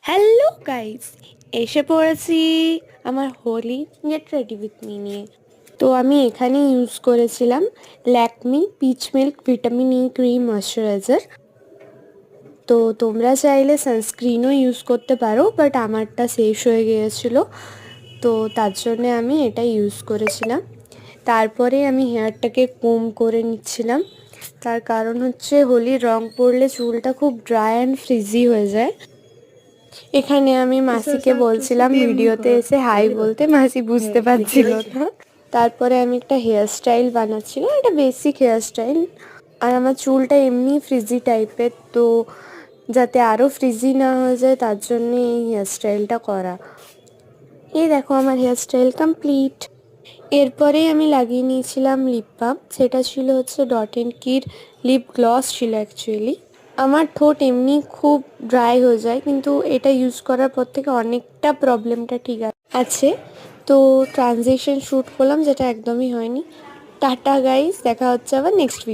Hello guys, এসে পড়েছি আমার Holi get ready with me নিয়ে। তো আমি এখানে ইউজ করেছিলাম Lakme peach milk vitamin E cream moisturiser. তো তোমরা চাইলে সানস্ক্রিনও ইউজ করতে পারো, বাট আমারটা শেষ হয়ে গিয়েছিলো, তো তার জন্যে আমি এটা ইউজ করেছিলাম। তারপরে আমি হেয়ারটাকে কোম করে নিচ্ছিলাম, তার কারণ হচ্ছে হোলির রং পড়লে চুলটা খুব ড্রাই অ্যান্ড ফ্রিজি হয়ে যায়। এখানে আমি মাসিকে বলছিলাম ভিডিওতে এসে হাই বলতে, মাসি বুঝতে পারছিল না। তারপরে আমি একটা হেয়ার স্টাইল বানাচ্ছিলাম, এটা বেসিক হেয়ার স্টাইল। আর আমার চুলটা এমনি ফ্রিজি টাইপের, তো যাতে আরও ফ্রিজি না হয়ে যায় তার জন্যে এই হেয়ার স্টাইলটা করা। এই দেখো আমার হেয়ার স্টাইল কমপ্লিট। এরপরে আমি লাগিয়ে নিয়েছিলাম লিপ বাম, সেটা ছিল হচ্ছে ডট অ্যান্ড কির লিপ গ্লস ছিল অ্যাকচুয়ালি। আমার ঠোঁট এমনি খুব ড্রাই হয়ে যায়, কিন্তু এটা ইউজ করার পর থেকে অনেকটা প্রবলেমটা ঠিক আছে। তো ট্রানজিশন শ্যুট করলাম, যেটা একদমই হয়নি। টাটা গাইস, দেখা হচ্ছে আবার নেক্সট ভিডিও।